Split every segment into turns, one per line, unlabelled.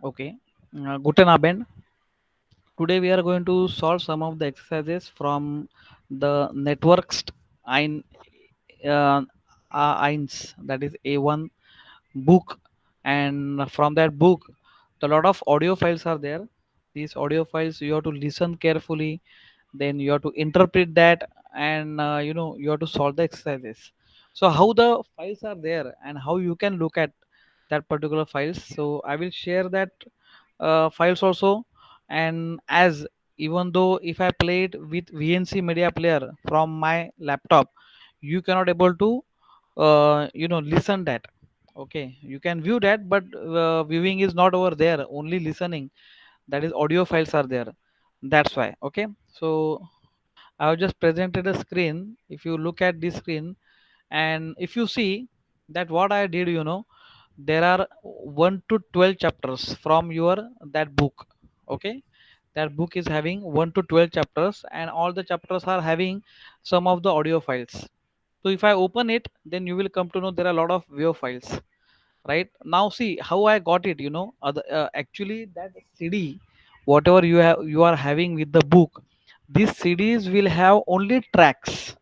Okay. Guten Abend. Today we are going to solve some of the exercises from the networks ein, uh, eins, that is A1 book, and from that book a lot of audio files are there. These audio files you have to listen carefully, then you have to interpret that, and you have to solve the exercises. So how the files are there and how you can look at that particular files, so I will share that files also. And as even though if I play it with VNC media player from my laptop, you cannot able to listen that. Okay, you can view that, but viewing is not over there, only listening, that is audio files are there. That's why. Okay, so I have just presented a screen. If you look at this screen and if you see that what I did, there are 1 to 12 chapters from your that book. Okay, that book is having 1 to 12 chapters, and all the chapters are having some of the audio files. So if I open it, then you will come to know there are a lot of WAV files. Right now, see how I got it. Actually, that CD, whatever you are having with the book, these CDs will have only tracks,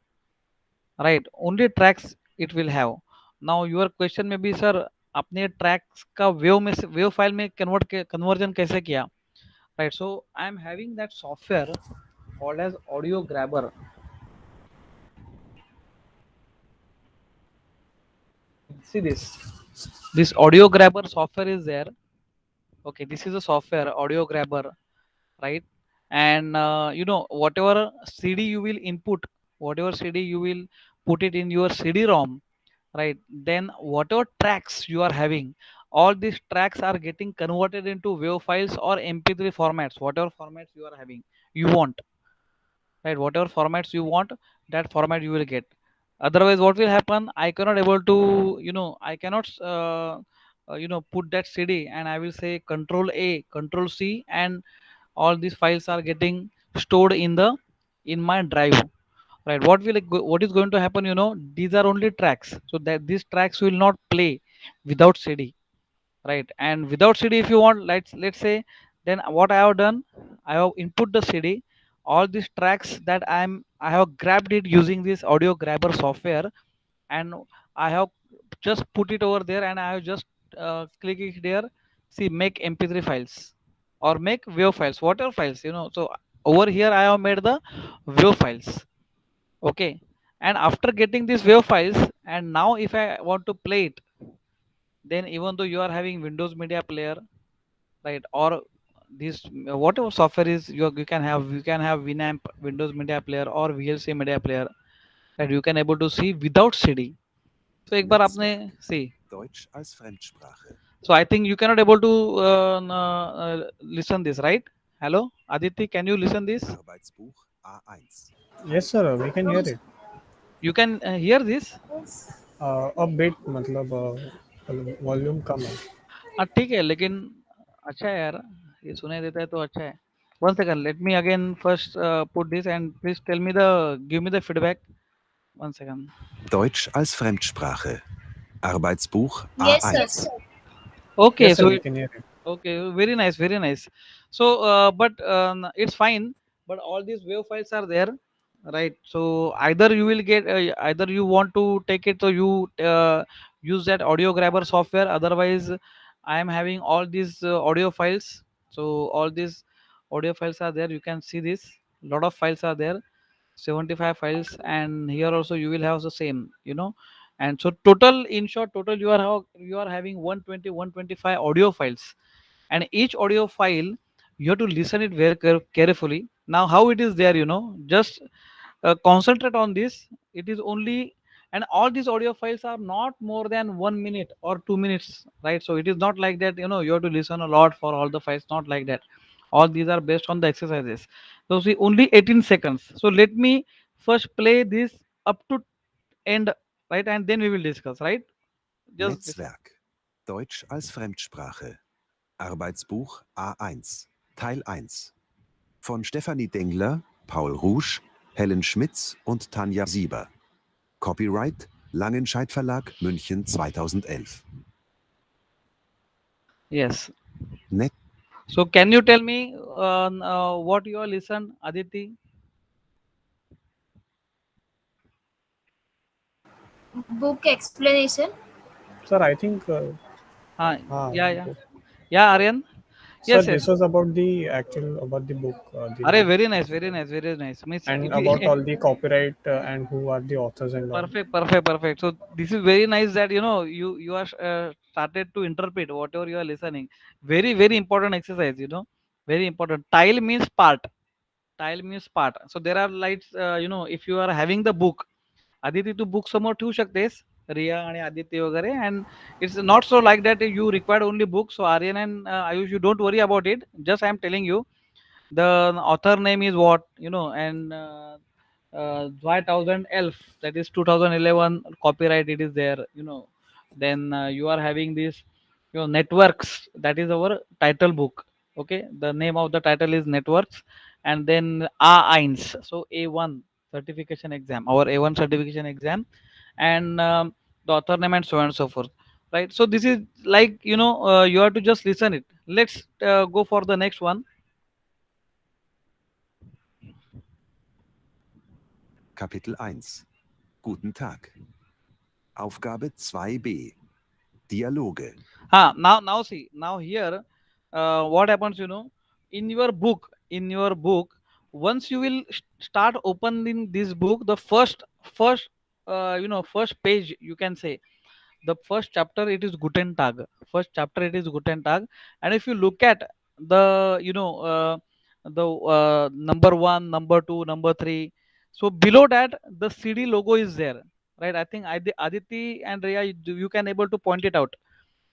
right? Only tracks it will have. Now your question may be, sir, आपने tracks का wave file में conversion कैसे किया? Right, so I am having that software called as audio grabber. See this audio grabber software is there. Okay, this is a software audio grabber, right? And whatever CD you will input, whatever CD you will put it in your CD-ROM, right? Then whatever tracks you are having, all these tracks are getting converted into WAV files or MP3 formats, whatever formats you are having, you want, right? Whatever formats you want, that format you will get. Otherwise what will happen, I cannot able to, I cannot put that CD and I will say control A, control C, and all these files are getting stored in my drive. Right, what is going to happen, these are only tracks, so that these tracks will not play without CD. Right, and without CD, if you want, let's say, then what I have done, I have input the CD, all these tracks that I have grabbed it using this audio grabber software, and I have just put it over there, and I have just click it there. See, make MP3 files or make WAV files, whatever files, so over here I have made the WAV files. Okay, and after getting these WAV files, and now if I want to play it, then even though you are having Windows Media Player, right, or this whatever software is, you can have Winamp, Windows Media Player, or VLC Media Player, that you can able to see without CD. So एक बार आपने
Netzwerk.
see,
Deutsch als Fremdsprache.
so I think you cannot able to listen this, right? Hello Aditi, can you listen this?
Arbeitsbuch A1.
Yes sir, we can hear it.
You can hear this?
A bit मतलब volume कम है.
हाँ ठीक है, लेकिन अच्छा है यार, ये सुनाई देता है तो अच्छा है. One second, let me again first put this, and please give me the feedback. One second.
Deutsch als Fremdsprache. Arbeitsbuch
Yes, sir.
A1.
Okay,
Yes sir,
so
we can hear it.
okay, very nice, very nice. So, but it's fine. But all these wave files are there, right? So either you will get, either you want to take it, so you use that audio grabber software. Otherwise, I am having all these audio files. So all these audio files are there. You can see this. Lot of files are there. 75 files, and here also you will have the same, and so total, in short, total you are having 120, 125 audio files, and each audio file you have to listen it very carefully. Now how it is there, just concentrate on this. It is only, and all these audio files are not more than 1 minute or 2 minutes, right? So it is not like that, you have to listen a lot for all the files, not like that. All these are based on the exercises. So see, only 18 seconds. So let me first play this up to end, right, and then we will discuss, right? Just listen.
Netzwerk. Deutsch als Fremdsprache. Arbeitsbuch A1. Teil 1. Von Stefanie Dengler, Paul Rusch, Helen Schmitz und Tanja Sieber. Copyright Langenscheidt Verlag München 2011.
Yes.
Net
So can you tell me what you are listen, Aditi?
Book explanation.
Sir, I think,
Yeah, yeah,
okay.
yeah, Aryan.
Sir,
Yes,
this
yes.
was about the actual, about the book,
Array, very nice, very nice, very nice. Means
and
if
about
we
all the copyright and who are the authors and all.
perfect, perfect, perfect. So this is very nice that you are started to interpret whatever you are listening. Very, very important exercise. Very important. Tile means part. Tile means part. So there are lights. If you are having the book, Aditi तू book समोर ठेवू शकतेस रिया आणि आदित्य वगैरे and it's not so like that you required only book so Aryan and Ayush you don't worry about it just I am telling you the author name is what and why 1000 elf that is 2011 copyright it is there then you are having this networks that is our title book. Okay, the name of the title is networks. And then a1 so a1 certification exam, our a1 certification exam. And the author name and so on and so forth, right? So this is like you have to just listen it. Let's go for the next one.
Kapitel 1. Guten Tag. Aufgabe 2b. Dialoge.
Now see, now here, what happens, in your book, once you will start opening this book, the first, first page, you can say, the first chapter, it is Guten Tag. First chapter, it is Guten Tag. And if you look at the, the number one, number two, number three, so below that, the CD logo is there, right? I think Aditi and Rhea, you can able to point it out.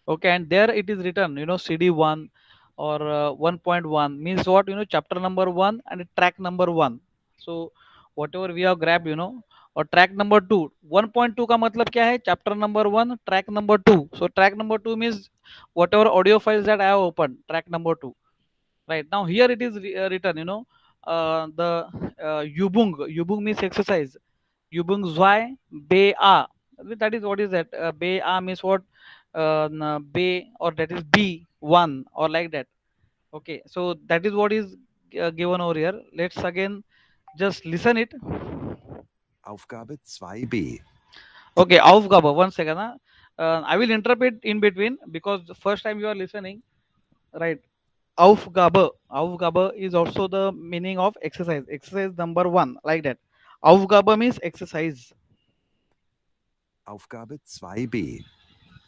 Okay, and there it is written, CD1 or 1.1 means what, chapter number 1 and track number 1. So whatever we have grabbed, or track number 2, 1.2 का मतलब क्या है? Chapter number 1, track number 2. So track number 2 means whatever audio files that I have opened, track number 2. Right now here it is written, the Yubung means exercise. Yubung Zwei Be A. That is what is that? Be A means what? Be, or that is B1 or like that. Okay, so that is what is given over here. Let's again just listen it.
Aufgabe 2b.
Okay, Aufgabe. One second. I will interpret in between because the first time you are listening, right? Aufgabe. Aufgabe is also the meaning of exercise. Exercise number 1, like that. Aufgabe means exercise.
Aufgabe 2b.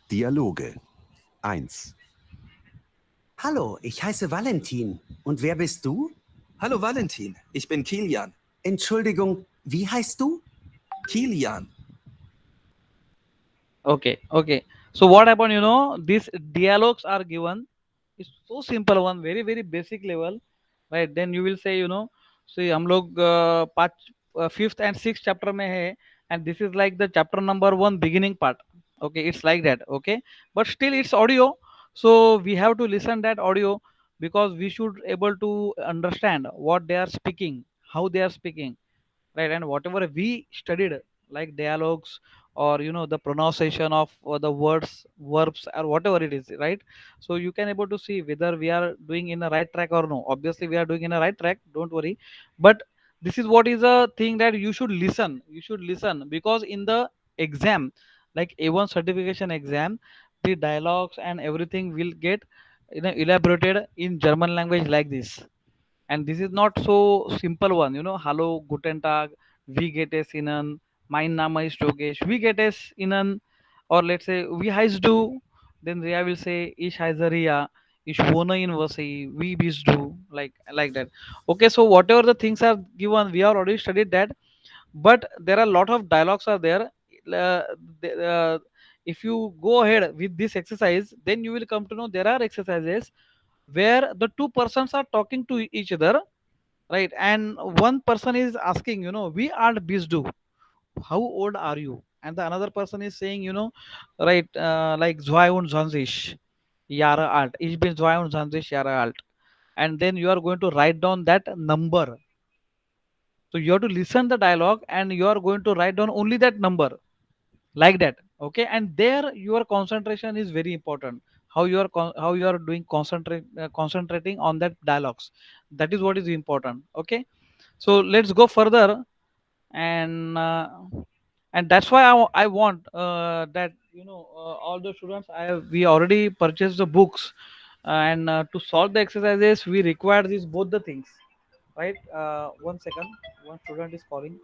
Dialoge. 1.
Hallo, ich heiße Valentin. Und wer bist du?
Hallo Valentin, ich bin Kilian.
Entschuldigung, wie heißt du?
Kilian.
Okay. So what happened, these dialogues are given. It's so simple one, very, very basic level, right? Then you will say, see, हम लोग पांच fifth and sixth chapter में है, and this is like the chapter number 1 beginning part. Okay, it's like that. Okay, but still it's audio, so we have to listen that audio because we should able to understand what they are speaking, how they are speaking, right? And whatever we studied, like dialogues or the pronunciation of the words, verbs, or whatever it is, right? So you can able to see whether we are doing in the right track or no. Obviously we are doing in the right track, don't worry. But this is what is a thing that you should listen because in the exam, like A1 certification exam, the dialogues and everything will get elaborated in German language like this. And this is not so simple one, hello, guten tag, wie geht es ihnen, mein name is Yogesh, wie geht es ihnen, or let's say wie heißt du, then Ria will say ich heiße Ria, ich wohne in Vasai, wie bist du, like that. Okay, so whatever the things are given, we have already studied that. But there are a lot of dialogues are there. uh, if you go ahead with this exercise, then you will come to know there are exercises where the two persons are talking to each other, right? And one person is asking, we are bisdu, how old are you? And the another person is saying, right, like 22 Jahre alt, ich bin 22 Jahre alt. And then you are going to write down that number. So you have to listen the dialogue and you are going to write down only that number, like that. Okay, and there your concentration is very important. how you are doing concentrating on that dialogues. That is what is important. Okay, so let's go further. And that's why I want that all the students, we already purchased the books, and to solve the exercises we require these both the things, right? One second, one student is calling.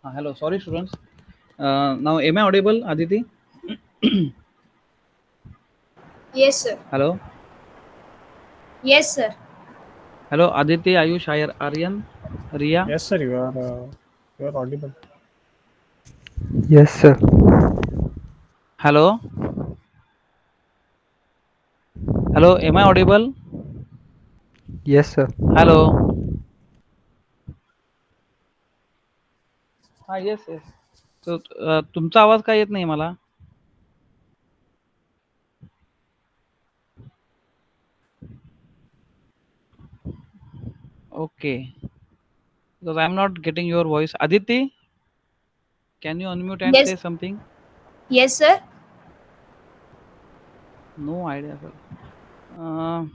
Hello, sorry students. Now am I audible, Aditi?
Yes, sir.
Hello,
Yes, sir.
hello, Aditi, Ayush, Aryan, Ria.
Yes, sir. You are audible.
Yes, sir.
Hello, hello, am I audible?
Yes, sir.
Hello. हा yes yes. So, तुमचा आवाज का येत नाही मला? Okay, because I'm not getting your voice. Aditi, can you unmute and
Yes.
say something?
Yes, sir.
No idea, sir. Uh,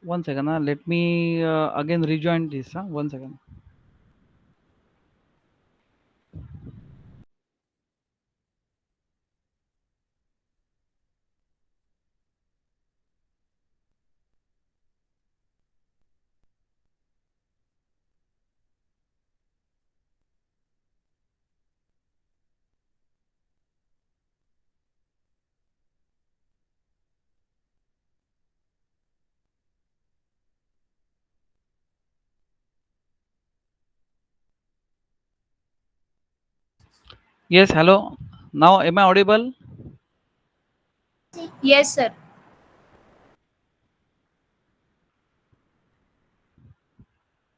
One second. Let me again rejoin this. 1 second. Yes, hello. Now, am I audible?
Yes, sir.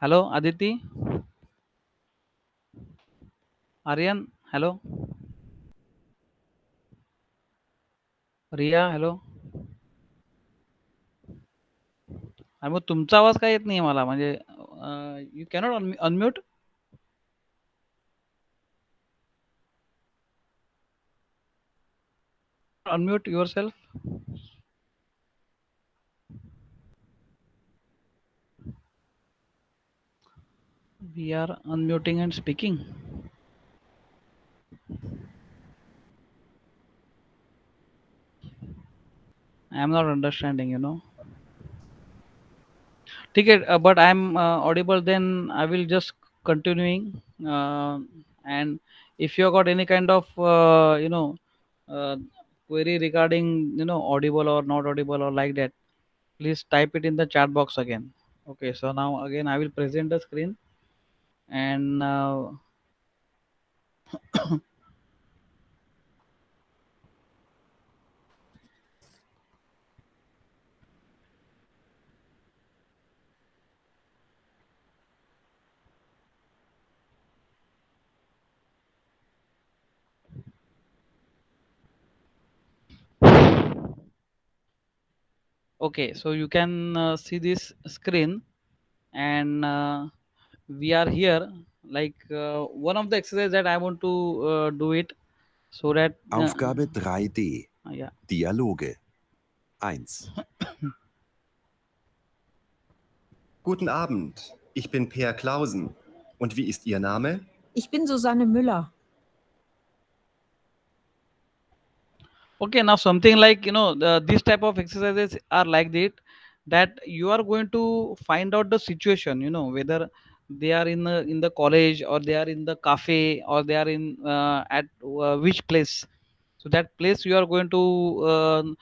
Hello, Aditi, Aryan, hello, Ria, hello. आणि मग तुमचा आवाज का येत नाही मला म्हणजे you cannot unmute unmute yourself we are unmuting and speaking I am not understanding ठीक आहे but I am audible then I will just continuing and if you got any kind of uh, query regarding audible or not audible or like that, please type it in the chat box again. Okay, so now again I will present the screen and okay, so you can see this screen and we are here like one of the exercise that I want to do it so that
Aufgabe 3D.
yeah.
Dialoge. 1.
Guten Abend, ich bin Peer Clausen. Und wie ist Ihr Name?
Ich bin Susanne Müller.
Okay, now something like these type of exercises are like that you are going to find out the situation, whether they are in the college or they are in the cafe or they are in at which place. So that place you are going to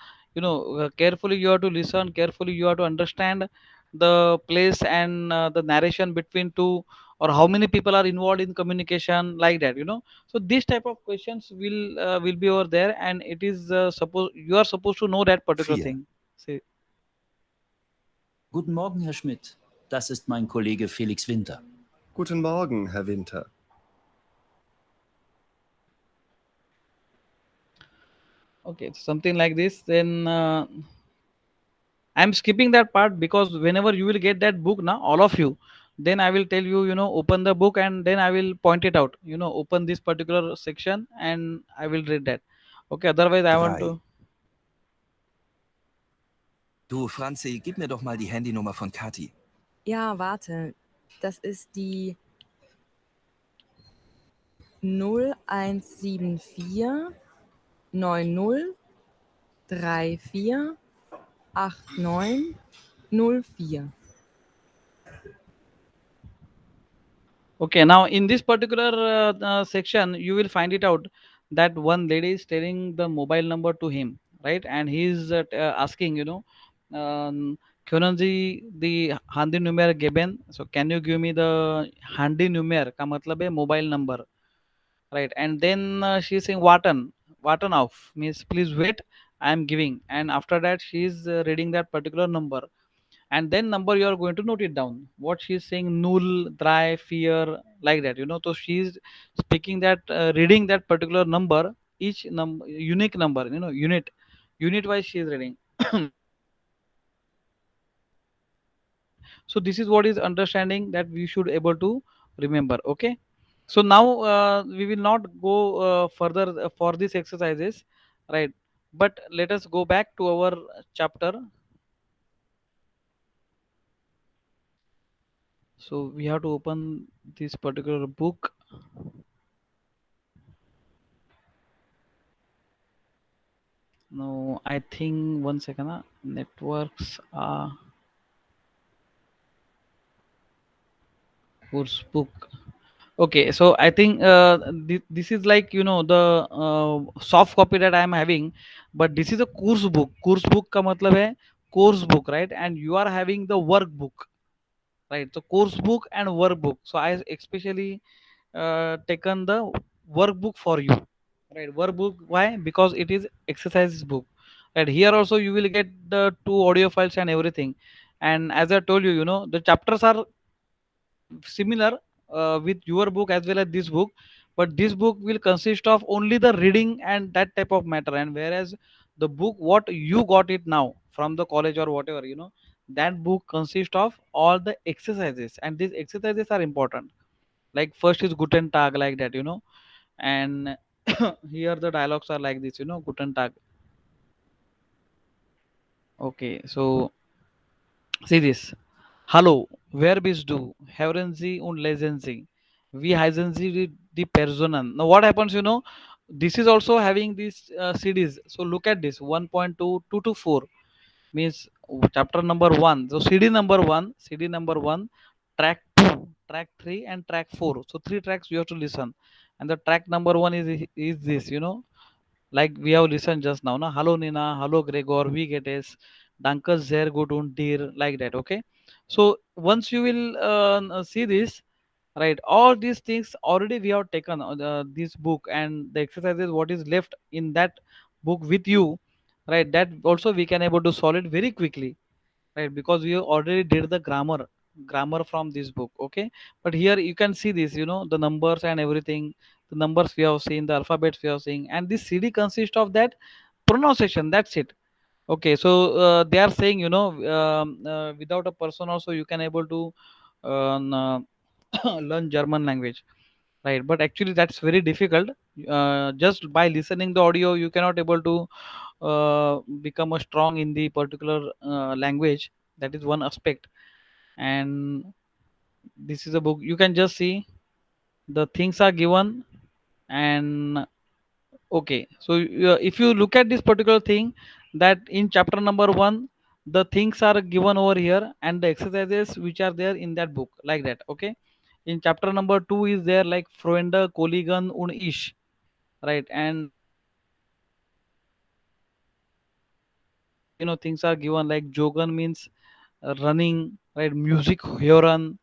carefully you have to listen, carefully you have to understand the place and the narration between two or how many people are involved in communication like that. So these type of questions will be over there and it is suppose you are supposed to know that particular
4.
thing. Say,
Guten Morgen, Herr Schmidt. Das ist mein Kollege Felix Winter.
Guten Morgen, Herr Winter.
okay, something like this, then I'm skipping that part because whenever you will get that book now, all of you, then I will tell you, open the book and then I will point it out, open this particular section and I will read that. Okay, otherwise I want
3.
to.
Du, Franzi, gib mir doch mal die Handynummer von Kathi.
Ja, warte. Das ist die 0174 90 34 89 04.
Okay, now in this particular section, you will find it out that one lady is telling the mobile number to him, right? And he is asking, Kyonanji, the handy number given. So can you give me the handy number? का मतलब है mobile number, right? And then she is saying watan off means please wait, I am giving. And after that, she is reading that particular number, and then number you are going to note it down what she's saying, null, dry, fear, like that, so she's speaking that, reading that particular number, each number unique number, unit wise she is reading. So this is what is understanding that we should able to remember. Okay, so now we will not go further for these exercises, right? But let us go back to our chapter. So we have to open this particular book. No, I think 1 second. Networks course book. Okay, so I think this is like the soft copy that I am having, but this is a course book. Course book का मतलब है course book, right? And you are having the workbook, right? So course book and workbook. So I especially taken the workbook for you, right? Workbook, why? Because it is exercise book, right? Here also you will get the two audio files and everything. And as I told you, the chapters are similar with your book as well as this book, but this book will consist of only the reading and that type of matter, and whereas the book what you got it now from the college or whatever, that book consists of all the exercises, and these exercises are important. Like first is guten tag, like that, and here the dialogues are like this, guten tag. Okay, so see this. Hallo, wer bist du? Hören Sie und lesen Sie. Wie heißen Sie die Personen? Now what happens, this is also having these CDs. So look at this 1.2, 2 to 4 means chapter number 1. So CD number 1, track 2, track 3 and track 4. So three tracks you have to listen. And the track number 1 is this, like we have listened just now, na? Hello Nina, hello Gregor, wie geht es? Danke sehr gut und dir, like that. Okay, so once you will see this, right, all these things already we have taken this book, and the exercises what is left in that book with you, right, that also we can able to solve it very quickly, right, because we already did the grammar from this book. Okay, but here you can see this, the numbers and everything, the numbers we have seen, the alphabets we have seen, and this CD consists of that pronunciation, that's it. Okay, so they are saying, without a person also you can able to learn German language, right? But actually that's very difficult. Just by listening the audio you cannot able to become a strong in the particular language. That is one aspect. And this is a book, you can just see the things are given. And okay, so if you look at this particular thing, that in chapter number 1 the things are given over here and the exercises which are there in that book, like that. Okay, in chapter number 2 is there like Freunde, Kollegen und ich, right? And things are given like Jogan means running, right? Music hören,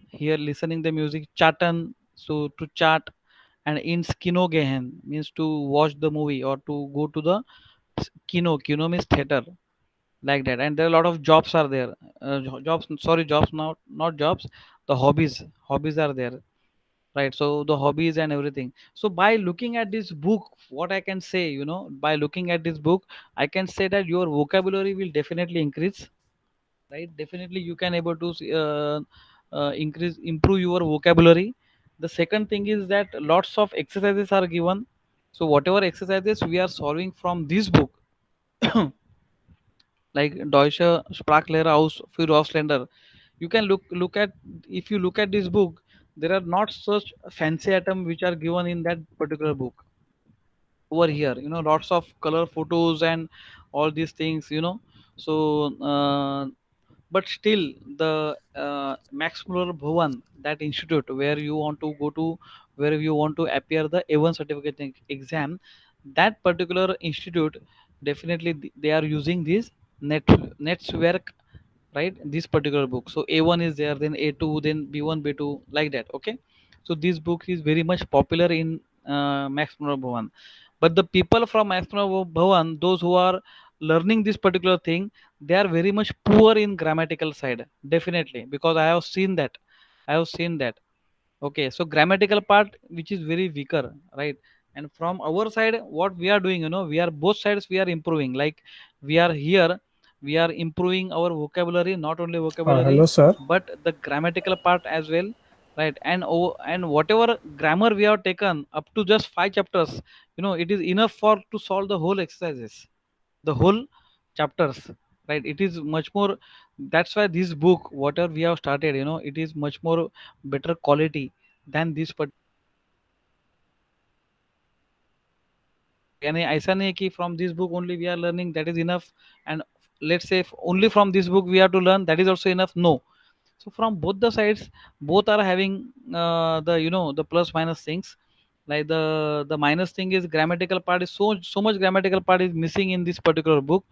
here listening the music. Chatten, so to chat. And in kino gehen means to watch the movie or to go to the kino means theater, like that. And there are a lot of jobs are there, jobs, sorry, jobs, not jobs, the hobbies are there, right? So the hobbies and everything. So by looking at this book, what I can say, by looking at this book, I can say that your vocabulary will definitely increase, right? Definitely you can able to improve your vocabulary. The second thing is that lots of exercises are given. So whatever exercises we are solving from this book, like Deutsche Sprachlehre aus für Ausländer, you can look at, if you look at this book, there are not such fancy items which are given in that particular book. Over here, lots of color photos and all these things, so but still the Max Muller Bhavan, that institute where you want to go to, where you want to appear the A1 certificate exam, that particular institute definitely they are using this network, right? This particular book. So A1 is there, then A2, then B1, B2, like that. Okay. So this book is very much popular in Max Muller Bhavan. But the people from Max Muller Bhavan, those who are learning this particular thing, they are very much poor in grammatical side, definitely, because I have seen that. I have seen that. Okay, so grammatical part which is very weaker, right? And from our side, what we are doing, we are both sides we are improving. Like we are here, we are improving our vocabulary, not only
Hello,
vocabulary,
sir.
but the grammatical part as well, right? And whatever grammar we have taken up to just 5 chapters, it is enough for to solve the whole exercises, the whole chapters, right? It is much more. That's why this book, whatever we have started, it is much more better quality than this यानी ऐसा नहीं है कि from this book only we are learning, that is enough, and let's say if only from this book we have to learn, that is also enough. No. So from both the sides, both are having the the plus minus things. Like the minus thing is grammatical part is so much grammatical part is missing in this particular book,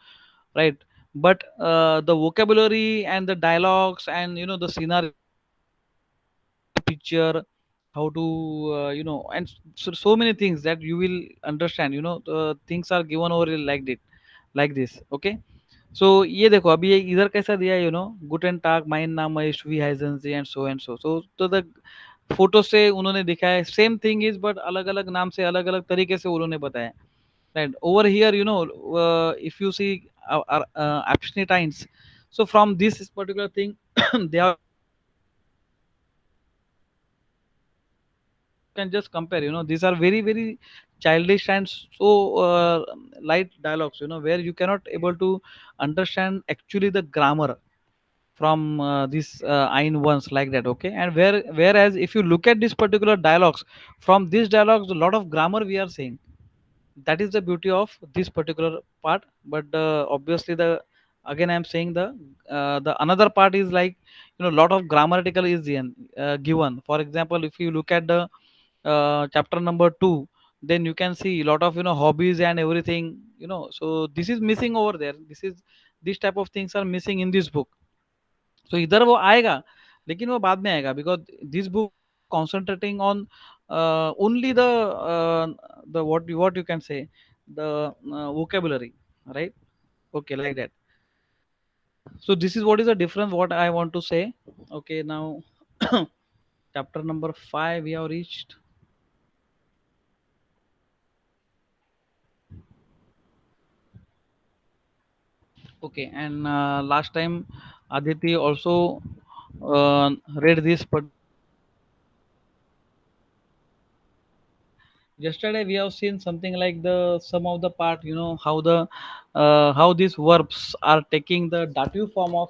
right? But the vocabulary and the dialogues and the scenario, picture, how to and so many things that you will understand, the things are given over like it, like this. Okay. So ये देखो अभी ये इधर कैसा दिया है, गुटन टाग माइन नाम महेश वी हाइजेंसी एंड सो एंड सो, तो द फोटो से उन्होंने दिखाया है सेम थिंग इज, बट अलग अलग नाम से अलग अलग तरीके से उन्होंने बताया, right? Over here, if you see abstinence, so from this particular thing they are can just compare, these are very very childish and so light dialogues, where you cannot able to understand actually the grammar from these ein ones, like that. Okay. And whereas if you look at this particular dialogues, from these dialogues a lot of grammar we are saying, that is the beauty of this particular part. But obviously the again I'm saying the another part is like, lot of grammatical is given. For example, if you look at the chapter number 2, then you can see a lot of hobbies and everything, so this is missing over there. This type of things are missing in this book. So इधर वो आएगा, लेकिन वो बाद में आएगा, because this book concentrating on only the what you can say, the vocabulary, right? Okay, like that. So this is what is the difference what I want to say. Okay, now chapter number 5 we have reached. Okay, and last time Aditi also read this, but yesterday we have seen something like the some of the part, how the how these verbs are taking the dative form of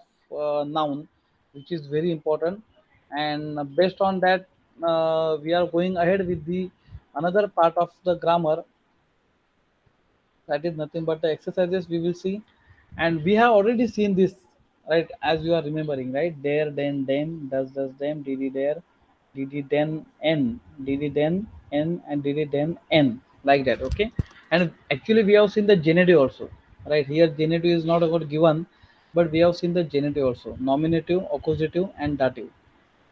noun, which is very important. And based on that, we are going ahead with the another part of the grammar, that is nothing but the exercises we will see. And we have already seen this, right? As you are remembering, right? There, then, them, does, them, did, there, did, then, n, did, then, n, and did, then, n, like that. Okay. And actually we have seen the genitive also, right? Here genitive is not about given, but we have seen the genitive also, nominative, accusative, and dative,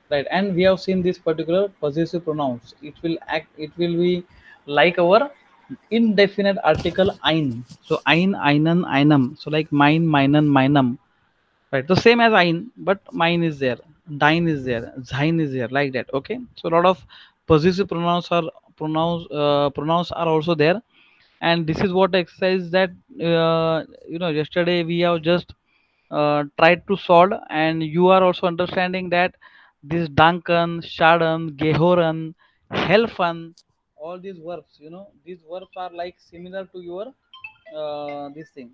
right? And we have seen this particular possessive pronouns, it will act, it will be like our indefinite article ein. So ein, einen, einem, so like mine, meinen, meinem, right? So same as ein, but mine is there, dine is there, sein is there, like that. Okay. So a lot of possessive pronouns are also there. And this is what exercise that yesterday we have just tried to solve, and you are also understanding that this Duncan, Shaden, Gehoran, Helfan, all these verbs, these verbs are like similar to your this thing.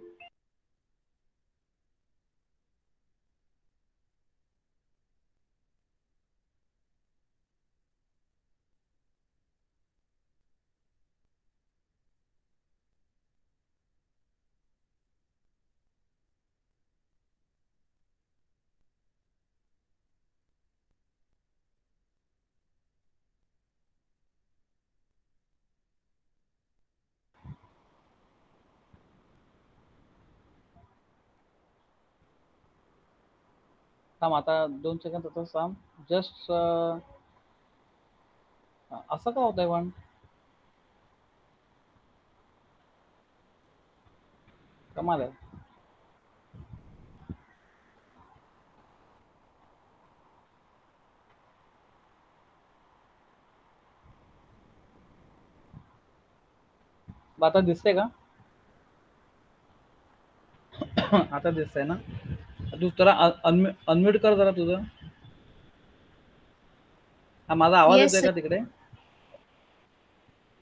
थांब आता 2 second आता थांब. Just असं का होतंय पण? कमाल आहे. आता दिसतंय का? आता दिसतंय ना? तू जरा अनम्यूट कर जरा तुझं. हा माझा आवाज
Yes,
येतोय
sir.
का तिकडे?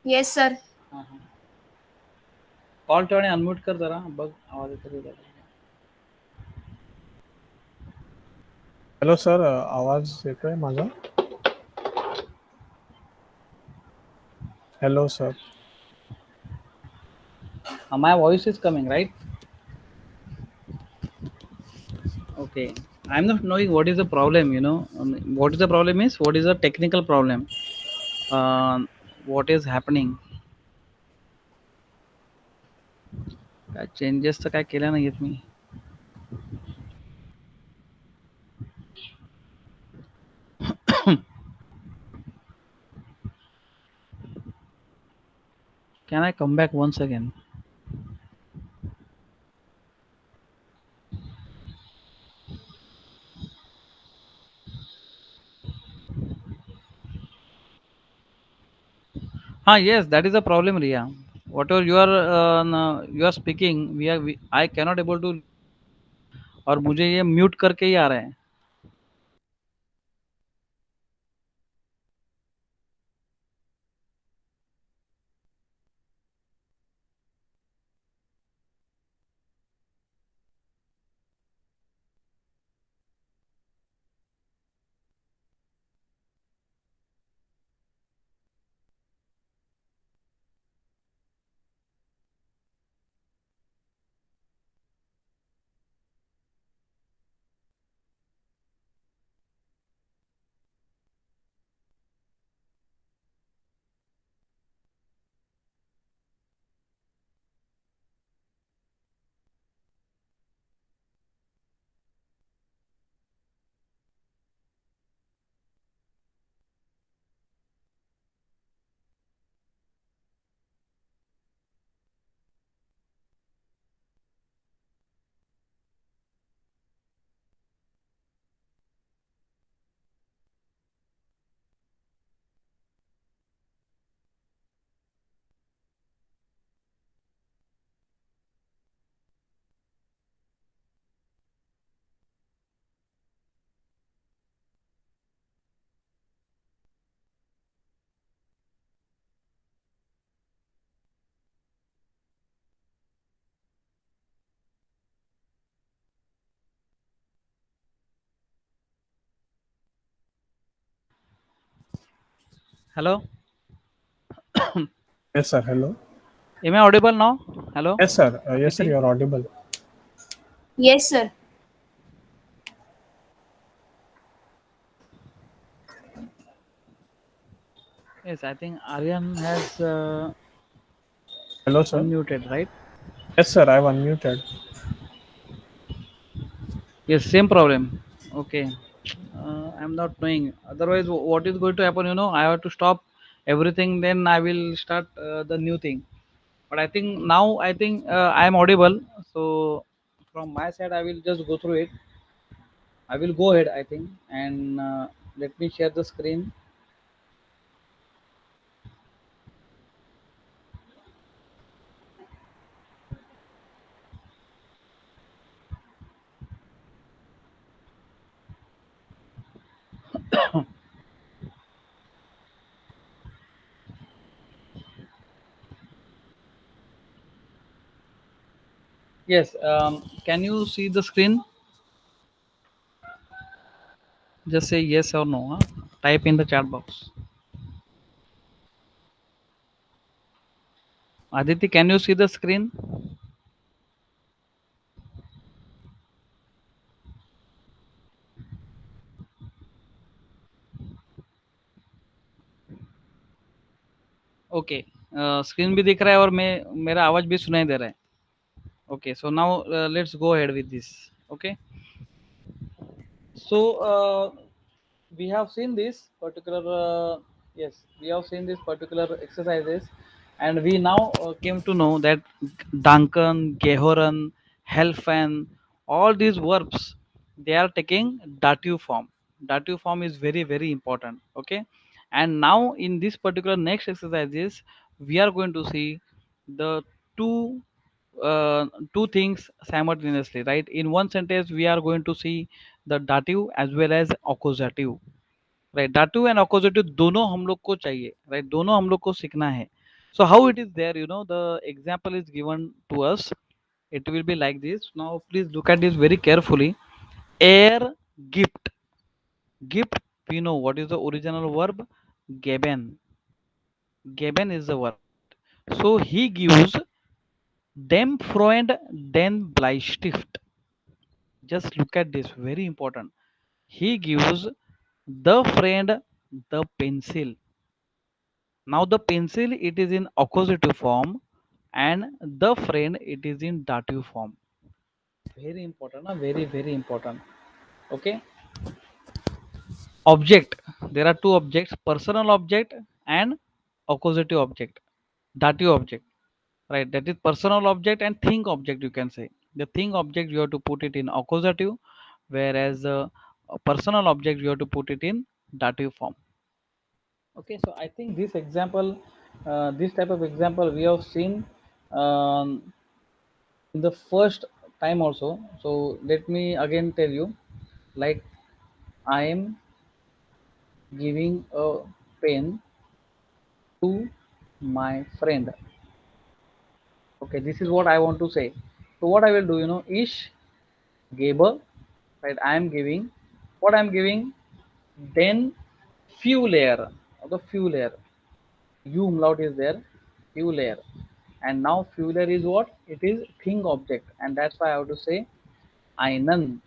Yes, sir.
हा हा. कॉल ठेव आणि अनम्यूट कर जरा बघ आवाज येतो का?
हॅलो सर, आवाज येतोय माझा? Hello sir.
My voice is coming, right? Okay. I'm not knowing what is the problem, you know. What is the problem is what is the technical problem? What is happening? काय changes तर काय केल्या नाहीयेत मी. Can I come back once again? Yes, that is the problem, Ria. Whatever you are speaking, I cannot able to. और मुझे ये mute करके ही आ रहा है. Hello.
Yes sir, hello.
Am I audible now? Hello.
Yes sir, yes sir,
Aditi?
you are audible.
Yes, sir.
Yes, I think Aryan has
Hello sir.
unmuted, right?
Yes sir, I have unmuted.
Yes, same problem. Okay. I'm not knowing. Otherwise, what is going to happen? You know, I have to stop everything. Then I will start the new thing. But I think now I think I am audible. So from my side, I will just go through it. I will go ahead. I think, and let me share the screen. Yes. Can you see the screen? Just say yes or no. Huh? Type in the chat box. Aditi, can you see the screen? Okay. Screen भी दिख रहा है और मैं मेरा आवाज भी सुनाई दे रहा है. Okay, so now let's go ahead with this. Okay, So we have seen this particular yes, we have seen this particular exercises, and we now came to know that Duncan, Gehoran, Helfen, all these verbs, they are taking dative form. Dative form is very very important. Okay, and now in this particular next exercises we are going to see the two uh, two things simultaneously, right? In one sentence we are going to see the dative as well as accusative, right? Dative and accusative दोनों हम लोग को चाहिए, right? दोनों हम लोग को सीखना है. So how it is there, you know, the example is given to us. It will be like this. Now please look at this very carefully. Air gift. Gift, we know what is the original verb. Geben. Geben is the verb, right? So he gives dem Freund den Bleistift. Just look at this, very important. He gives the friend the pencil. Now the pencil, it is in accusative form, and the friend, it is in dative form. Very important, very very important. Okay. Object, there are two objects: personal object and accusative object, dative object, right? That is personal object and thing object, you can say. The thing object you have to put it in accusative, whereas personal object you have to put it in dative form. Okay, so I think this example, this type of example we have seen in the first time also. So let me again tell you, like, I am giving a pen to my friend. Okay, this is what I want to say. So what I will do, you know, ish gebe, right? I am giving, what I am giving, then few layer, or the few layer. U umlaut is there, few layer. And now few layer is what? It is thing object, and that's why I have to say einen.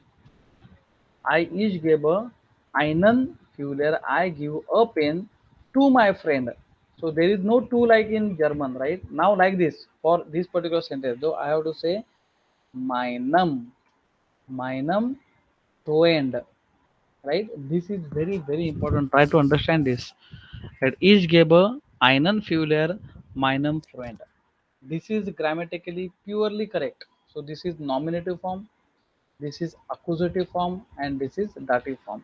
I each gebe einen Fuller. I give a pen to my friend. So there is no to like in German, right? Now like this for this particular sentence, though I have to say meinem Freund, right? This is very very important. Try to understand this. Right? Ich gebe einen Fuller meinem Freund. This is grammatically purely correct. So this is nominative form, this is accusative form, and this is dative form.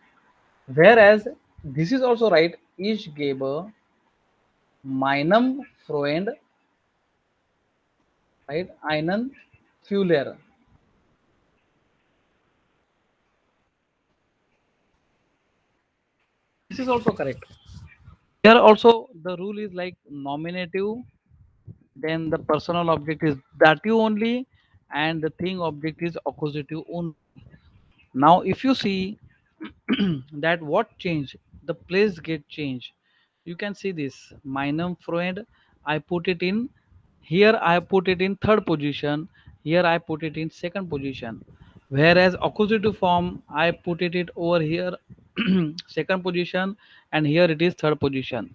Whereas this is also right. Ich gebe meinem Freund, right, einen Fuller. This is also correct. Here also the rule is like nominative, then the personal object is dative only, and the thing object is accusative only. Now if you see that what change, the place get changed. You can see this meinem Freund, I put it in here, I put it in third position, here I put it in second position, whereas accusative form I put it over here second position, and here it is third position.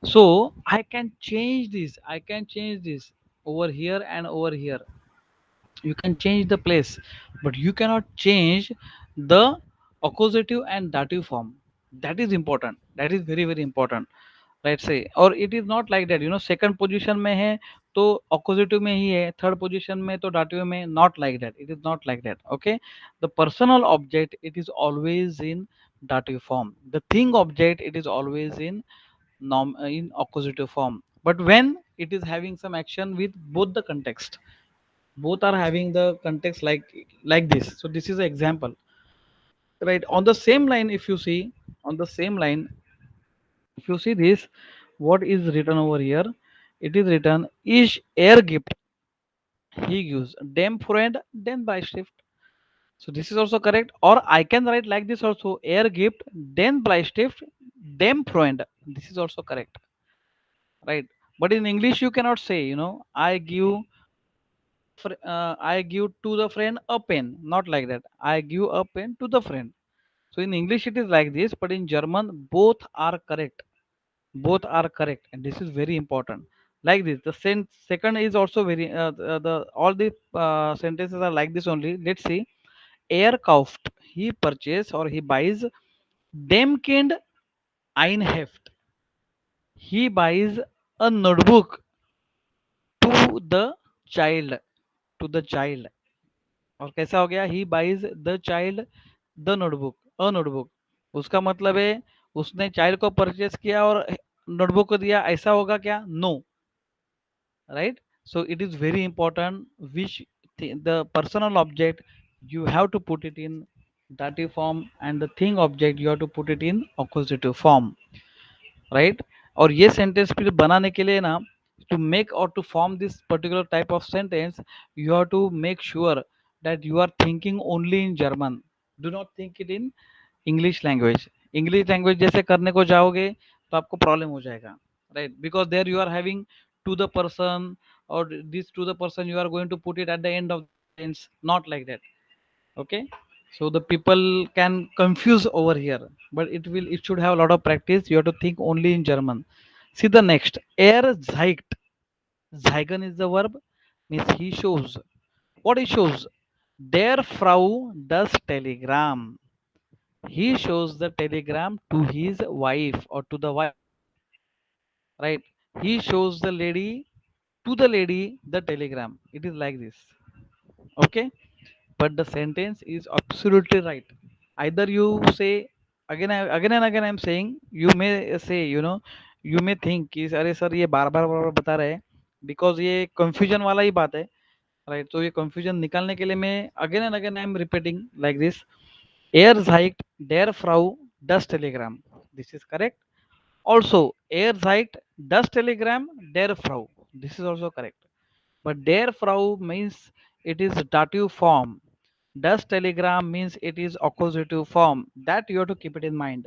So I can change this, I can change this over here and over here. You can change the place, but you cannot change the accusative and dative form. That is important, that is very very important. Let's say, or it is not like that, you know, second position में है तो accusative में ही है, third position में तो dative में, not like that, it is not like that. Okay, the personal object, it is always in dative form, the thing object, it is always in in accusative form. But when it is having some action with both the context, both are having the context like this. So this is an example, right? On the same line, if you see, on the same line, if you see this, what is written over here, it is written is air gift he gives dem friend then by shift. So this is also correct, or I can write like this also, air gift then by shift dem friend. This is also correct, right? But in English you cannot say, you know, I give I give to the friend a pen. Not like that. I give a pen to the friend. So in English it is like this, but in German both are correct. Both are correct, and this is very important. Like this, the second is also very. The all the sentences are like this only. Let's see. Er kauft. he purchase or he buys dem kind ein heft. He buys a notebook to the child, to the child. और कैसा हो गया, he buys the child the notebook, a notebook. उसका मतलब है उसने child को purchase किया और नोटबुक को दिया, ऐसा होगा क्या? No, right. So it is very important which the personal object you have to put it in dative form and the thing object you have to put it in accusative form, right. और ये sentence फिर बनाने के लिए ना, to make or to form this particular type of sentence, you have to make sure that you are thinking only in German. Do not think it in English language. English language जैसे करने को जाओगे तो आपको problem हो जाएगा, right, because there you are having to the person, or this to the person you are going to put it at the end of the sentence, not like that. Okay, so the people can confuse over here, but it should have a lot of practice. You have to think only in German. See the next, er zeigt. Zeigen is the verb, means he shows. What he shows? Der Frau das Telegram. He shows the telegram to his wife or to the wife, right. He shows the lady, to the lady, the telegram. It is like this. Okay, but the sentence is absolutely right. Either you say, again and again I'm saying, you may say, you may think कि अरे sir ये बार बार बता रहे हैं, because ये confusion वाला ही बात है, right. तो ये confusion निकालने के लिए मैं again and again I'm repeating like this. Er zeigt der Frau das Telegramm. This is correct. Also, er zeigt das Telegramm der Frau. This is also correct. But der Frau means it is dative form. Das Telegram means it is accusative form. That you have to keep it in mind.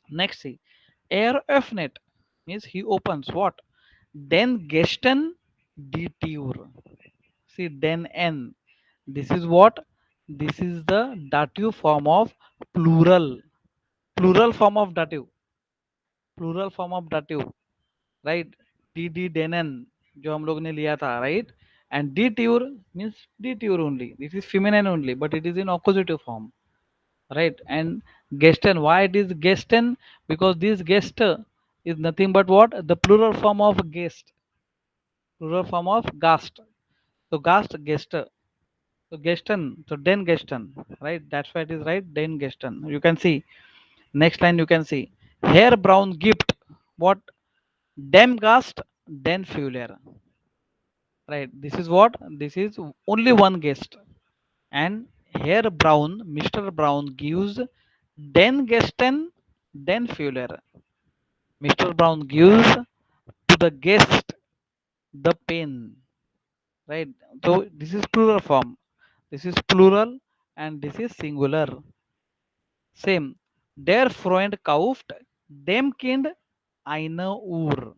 Next, see, er öffnet means he opens. What? Den gestern die Tür. See, den n. This is what? This is the dative form of plural. Plural form of dative. Plural form of dative. Right. dd denen जो हम लोग ने लिया था, right. And detour means detour only. This is feminine only, but it is in accusative form, right. And gesten, why it is gesten? Because this guest is nothing but what? The plural form of guest, plural form of gast. So gast, guest. So gesten, so den gesten, right. That's why it is right, den gesten. You can see next line, you can see hair brown gift. What? Dem gast, den fuller, right. This is what? This is only one guest. And here Brown, Mr. Brown gives den gesten, den fuller. Mr. Brown gives to the guest the pen, right. So this is plural form, this is plural, and this is singular. Same, der Freund kauft dem Kind eine Uhr.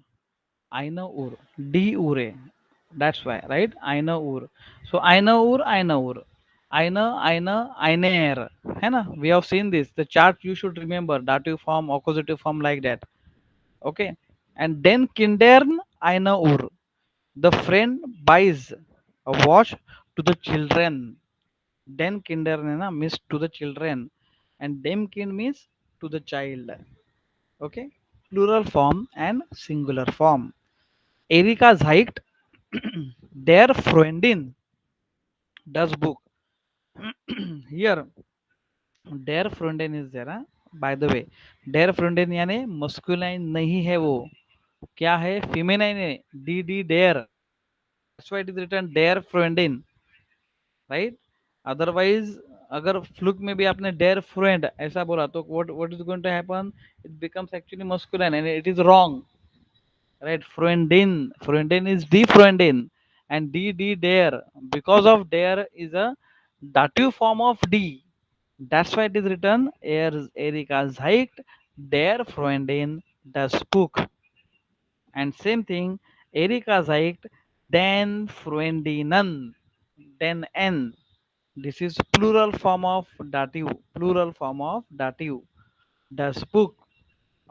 Eine Uhr, die Ure. That's why, right? Eine Uhr. So eine Uhr, eine Uhr. Einer. है ना? We have seen this. The chart you should remember. Dative form, accusative form, like that. Okay. And then Kindern eine Uhr. The friend buys a watch to the children. Then Kindern means to the children. And dem Kind means to the child. Okay. Plural form and singular form. Erika zeigt der Freundin das Buch. Here, der Freundin is there. By the way, der Freundin यानी masculine नहीं है वो, क्या है? Feminine है. dd der. That's why it is written der Freundin, right? Otherwise, अगर fluke में भी आपने der friend ऐसा बोला तो what is going to happen? It becomes actually masculine and it is wrong. Right, Freundin is die Freundin, and d der, because of der is a dative form of d. That's why it is written Erika zeigt der Freundin das Buch. And same thing, Erika zeigt den Freundinnen, den n. This is plural form of dative, plural form of dative, das Buch.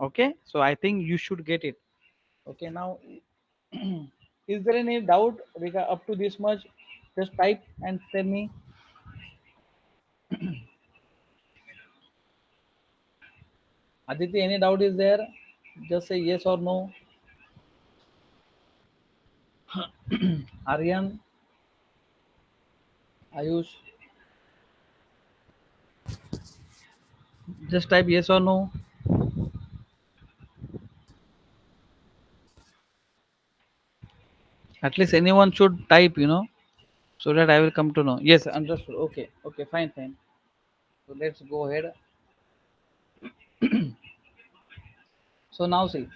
Okay, so I think you should get it. Okay, now is there any doubt up to this much? Just type and tell me. Aditi, any doubt is there? Just say yes or no. Aryan, Ayush, just type yes or no. At least anyone should type, so that I will come to know. Yes, understood. Okay, okay, fine, fine. So let's go ahead. So now see,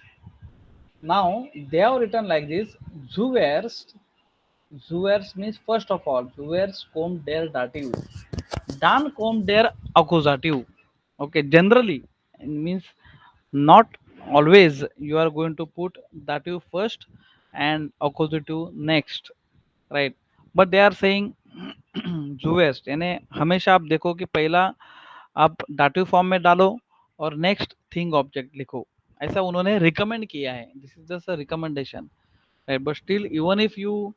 now they have written like this: Zuerst, Zuerst means first of all, Zuerst kommt der Dativ, dann kommt der Akkusativ. Okay, generally it means not always you are going to put dative first and accusative next, right? But they are saying जुवेस्ट यानी हमेशा आप देखो कि पहला आप dative form में डालो और नेक्स्ट थिंग ऑब्जेक्ट लिखो, ऐसा उन्होंने रिकमेंड किया है. This is just a recommendation, right? But still even if you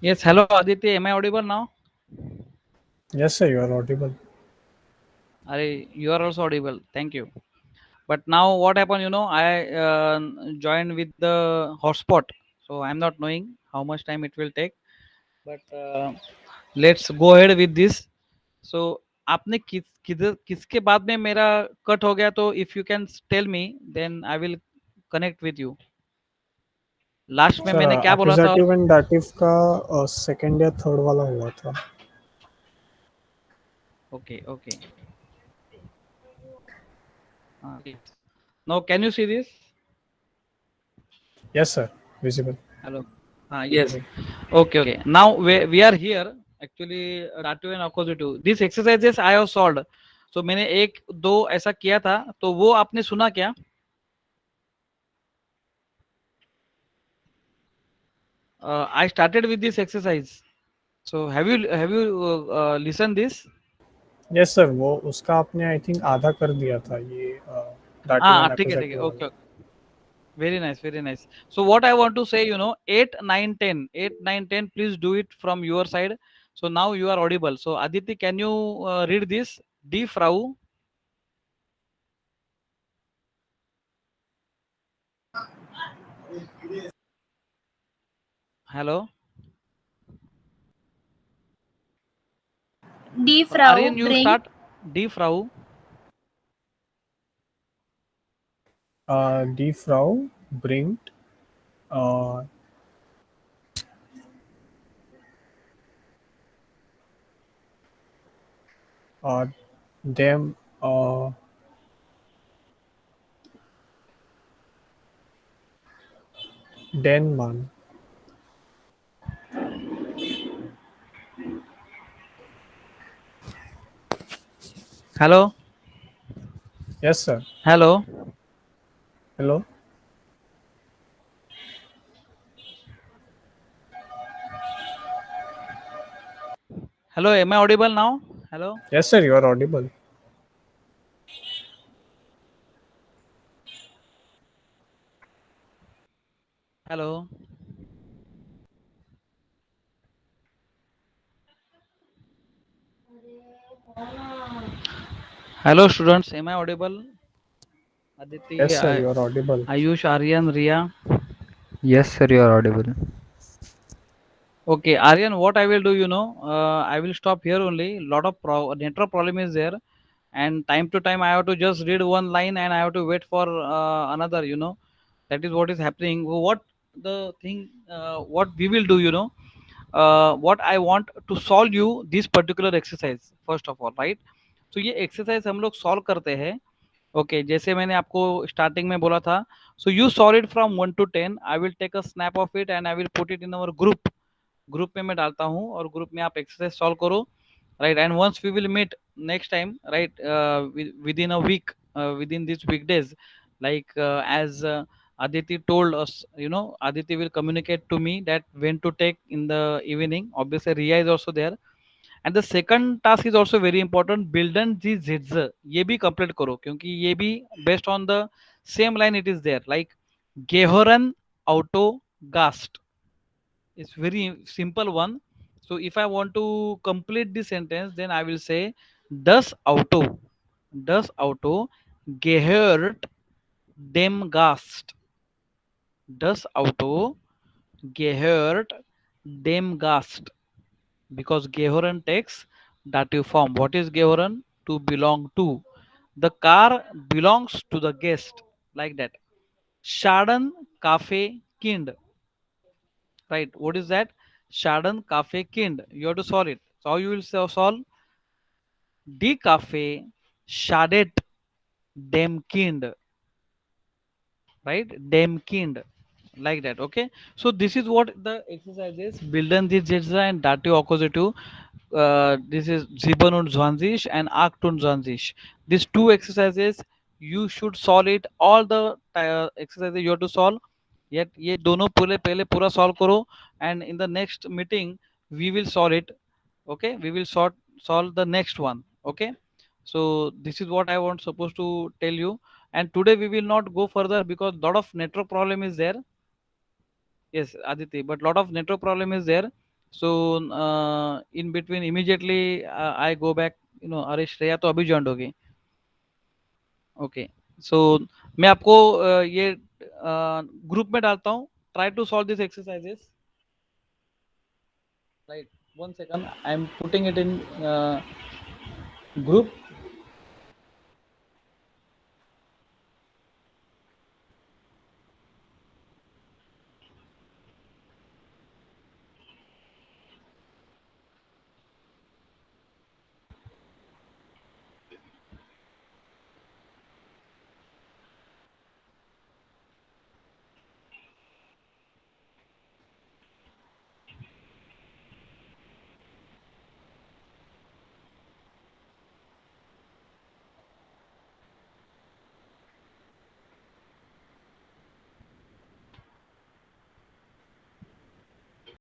Yes, hello Aditya, am I audible now?
Yes, sir, you are audible.
You are also audible, thank you. But now what happened, I joined with the hotspot, so I'm not knowing how much time it will take, but let's go ahead with this. So आपने किसके बाद में मेरा cut हो गया, तो if you can tell me then I will connect with you. Last में
sir
मैंने क्या बोला था?
एक्यूजेटिव एंड डाटिव का सेकंड या थर्ड वाला हुआ था.
Okay okay. Now can you see this?
Yes, sir, visible.
Hello. Yes. Okay, okay. Now we are here actually Dativ and Akkusativ. These exercises I have solved. So मैंने एक दो ऐसा किया था, तो वो आपने सुना क्या? I started with this exercise. So have you listened this?
Yes, sir, वो उसका आपने आई थिंक आधा कर दिया था ये डाटिव
हाँ
एंड
ठीक है
एक्यूजेटिव
ओके.
वाला.
Very nice, very nice. So what I want to say, 8 9 10 8 9 10, please do it from your side. So now you are audible. So Aditi, can you read this? Die Frau. Hello.
Die Frau
Aryan, you
bringt
start. Die Frau.
Die Frau bringt dem den Mann.
Hello.
Yes, sir.
Hello.
Hello.
Hello. Am I audible now? Hello.
Yes, sir, you are audible.
Hello. Hello, students. Am I audible? Aditi,
Yes, sir, you are audible.
Ayush, Aryan, Ria.
Yes, sir, you are audible.
Okay, Aryan, what I will do, I will stop here only. Lot of network problem is there, and time to time I have to just read one line and I have to wait for another. That is what is happening. What the thing, what we will do, what I want to solve you this particular exercise first of all, right? तो ये exercise हम लोग solve करते हैं. Okay जैसे मैंने आपको starting में बोला था, so you solve it from 1 to 10. I will take a snap of it and I will put it in our group में मैं डालता हूँ, और ग्रुप में आप एक्सरसाइज सॉल्व करो, right? And once we will meet next time, right, within a week, within these weekdays, like as Aditi told us, Aditi will communicate to me that when to take in the evening. Obviously Ria is also there. And the second task is also very important, बिल्डन जी जिट्स. ये भी complete करो, क्योंकि ये भी based on the same line it is there, like गेहरन ऑटो गास्ट. It's very simple one. So if I want to complete the sentence, then I will say das Auto gehört dem Gast. Das Auto gehört dem Gast. Because Gehoran takes dative form. What is Gehoran? To belong to. The car belongs to the guest, like that. Schaden Cafe Kind. Right. What is that? Schaden Cafe Kind. You have to solve it. So how you will solve? Die Cafe schadet dem Kind. Right? Dem Kind. Like that. Okay. So this is what the exercise is. Bilden die Jetza and dative accusative. This is Ziban und Zwanzig and Act und Zwanzig. These two exercises you should solve it. All the exercises you have to solve. Yet ये दोनों पूरे पहले पूरा solve करो, and in the next meeting we will solve it. Okay, we will solve the next one. Okay, so this is what I want supposed to tell you. And today we will not go further because lot of network problem is there. Yes, Aditi, but lot of network problem is there. So in between immediately I go back, अरे श्रेया तो अभी join होगी. Okay, सो मैं आपको ये group में डालता हूँ. Try to solve this exercises. Right, 1 second, I am putting it in group.